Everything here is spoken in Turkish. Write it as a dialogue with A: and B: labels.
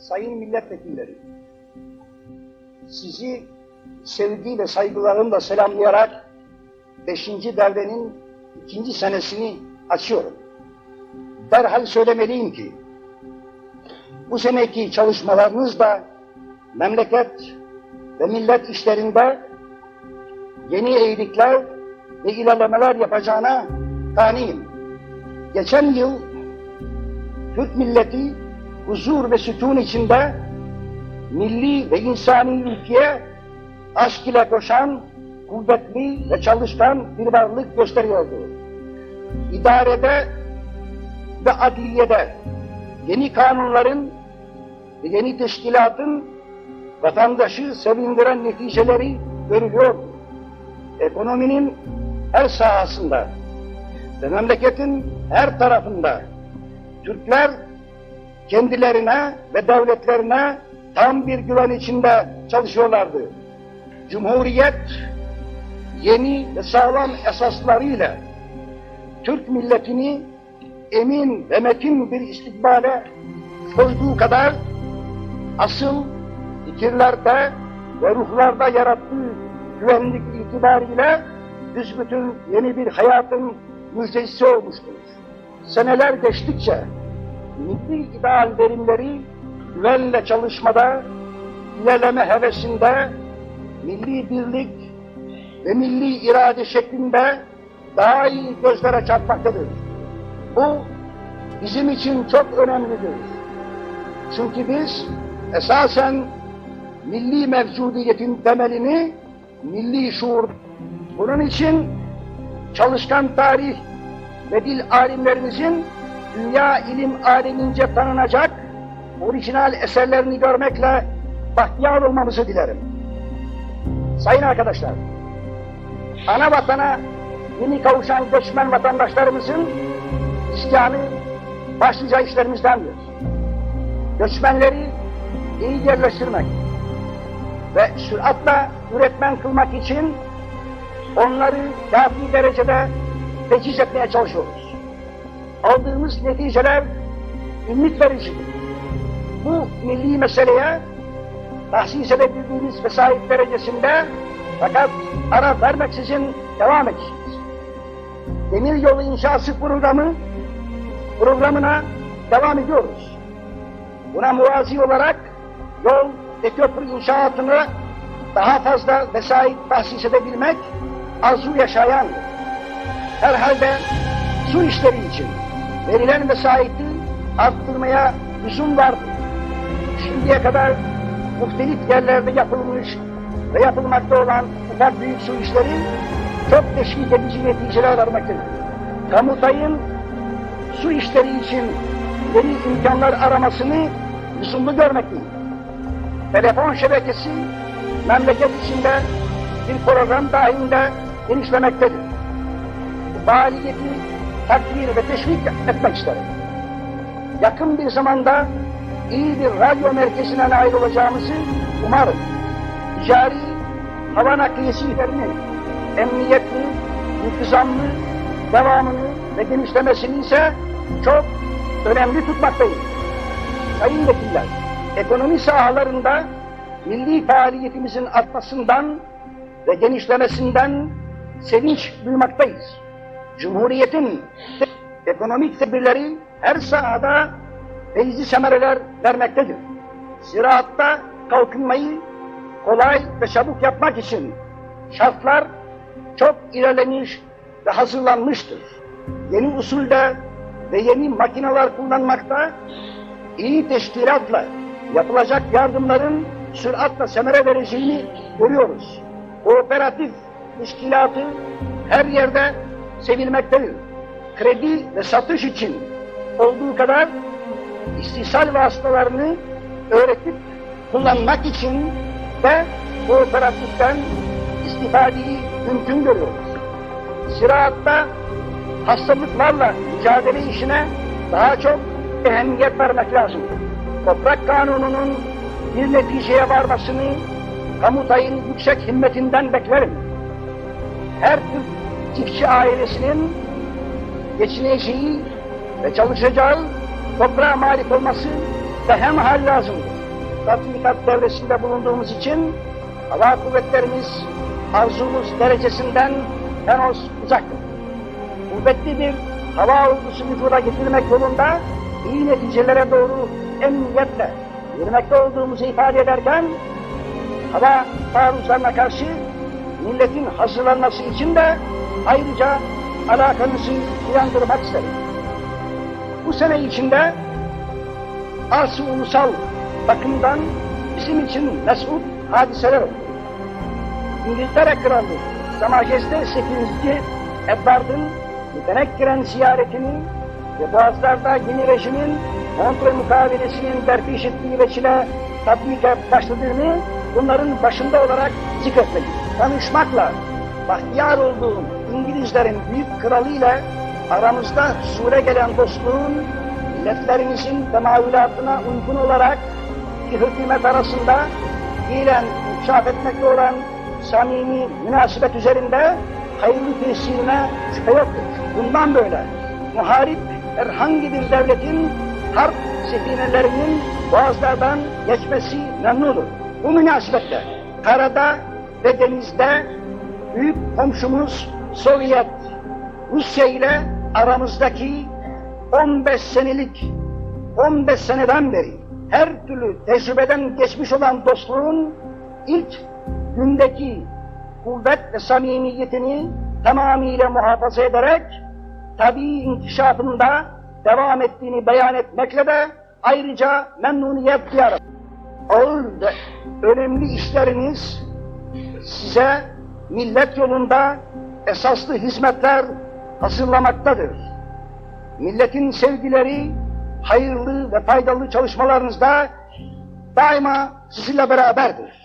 A: sayın milletvekilleri, sizi sevgi ve saygılarımla selamlayarak 5. devrenin 2. senesini açıyorum. Derhal söylemeliyim ki, bu seneki çalışmalarınızla memleket ve millet işlerinde yeni eğilikler ve ilerlemeler yapacağına kaniyim. Geçen yıl Türk milleti huzur ve sütun içinde milli ve insani ülkeye aşk ile koşan, kuvvetli ve çalışkan bir varlık gösteriyordu. İdarede ve adliyede yeni kanunların ve yeni teşkilatın vatandaşı sevindiren neticeleri görülüyor. Ekonominin her sahasında ve memleketin her tarafında Türkler kendilerine ve devletlerine tam bir güven içinde çalışıyorlardı. Cumhuriyet yeni ve sağlam esaslarıyla Türk milletini emin ve metin bir istikbale koyduğu kadar asıl fikirlerde ve ruhlarda yarattığı güvenlik itibariyle büsbütün yeni bir hayatın müjdecisi olmuştur. Seneler geçtikçe milli ideal verimleri güvenle çalışmada, ilerleme hevesinde, milli birlik ve milli irade şeklinde daha iyi gözlere çarpmaktadır. Bu bizim için çok önemlidir. Çünkü biz esasen milli mevcudiyetin temelini milli şuur. Bunun için çalışkan tarih ve dil alimlerimizin dünya ilim alemince tanınacak orijinal eserlerini görmekle bahtiyar olmamızı dilerim. Sayın arkadaşlar, ana vatana yeni kavuşan göçmen vatandaşlarımızın iskanı başlıca işlerimizdendir. Göçmenleri iyi yerleştirmek ve süratle üretmen kılmak için onları kafi derecede teçhiz etmeye çalışıyoruz. Aldığımız neticeler ümit vericidir. Bu milli meseleye tahsis edebildiğimiz vesayet derecesinde fakat ara vermeksizin devam edeceğiz. Demir yolu inşası programına devam ediyoruz. Buna muvazi olarak yol ve köprü inşaatını daha fazla vesayet tahsis edebilmek arzu yaşayandır. Herhalde su işleri için verilen vesayeti arttırmaya lüzum vardır. Şimdiye kadar muhtelif yerlerde yapılmış ve yapılmakta olan ufak büyük su işleri çok teşvik edici neticeler vermektedir. Kamutay'ın su işleri için yeni imkanlar aramasını lüzumlu görmektedir. Telefon şebekesi memleket içinde bir program dahilinde genişlemektedir. Bu faaliyeti takdir ve teşvik etmek isterim. Yakın bir zamanda iyi bir radyo merkezine nail olacağımızı umarım. Ticari hava nakliyesi işlerinin emniyetli, intizamlı, devamını ve genişlemesini ise çok önemli tutmaktayız. Sayın vekiller, ekonomi sahalarında milli faaliyetimizin artmasından ve genişlemesinden sevinç duymaktayız. Cumhuriyetin ekonomik tedbirleri her sahada feyzi semereler vermektedir. Ziraatta kalkınmayı kolay ve çabuk yapmak için şartlar çok ilerlemiş ve hazırlanmıştır. Yeni usulde ve yeni makineler kullanmakta, iyi teşkilatla yapılacak yardımların süratle semere vereceğini görüyoruz. Kooperatif teşkilatı her yerde sevilmektedir. Kredi ve satış için olduğu kadar istisal vasıtalarını öğretip kullanmak için de kooperatiften istifadeyi mümkün görüyoruz. Ziraatta hastalıklarla mücadele işine daha çok ehemmiyet vermek lazım. Toprak kanununun bir neticeye varmasını Kamutay'ın yüksek himmetinden beklerim. Her Türk çiftçi ailesinin geçineceği ve çalışacağı toprağa malik olması da hemhal lazımdır. tatbikat devresinde bulunduğumuz için hava kuvvetlerimiz arzumuz derecesinden henüz uzaktır. Kuvvetli bir hava ordusu vücuda getirmek yolunda iyi neticelere doğru emniyetle yürümekte olduğumuzu ifade ederken, hava taarruzlarına karşı milletin hazırlanması için de ayrıca alakanızı uyandırmak isterim. Bu sene içinde arz-ı ulusal bakımdan bizim için mesut hadiseler oldu. İngiltere Kralı Sa Majeste 8. Edward'ın yetenek giren ziyaretini ve Boğazlar'da yeni rejimin Montreux mukavelesinin derpiş ettiği veçile tatbike başladığını bunların başında olarak zikretmek. Tanışmakla bahtiyar olduğum İngilizlerin büyük kralı ile aramızda sure gelen dostluğun milletlerimizin temayülatına uygun olarak iki hükümet arasında fiilen inkişaf etmekte olan samimi münasebet üzerinde hayırlı tesirine şüphe yoktur. Bundan böyle muharip herhangi bir devletin harp sefinelerinin boğazlardan geçmesi memnundur. Bu münasebetle karada ve denizde büyük komşumuz Sovyet Rusya ile aramızdaki 15 seneden beri her türlü tecrübeden geçmiş olan dostluğun ilk gündeki kuvvet ve samimiyetini tamamıyla muhafaza ederek tabii inkişafında devam ettiğini beyan etmekle de ayrıca memnuniyet duyarım. Ağır ve önemli işleriniz size millet yolunda esaslı hizmetler hazırlamaktadır. Milletin sevgileri, hayırlı ve faydalı çalışmalarınızda daima sizinle beraberdir.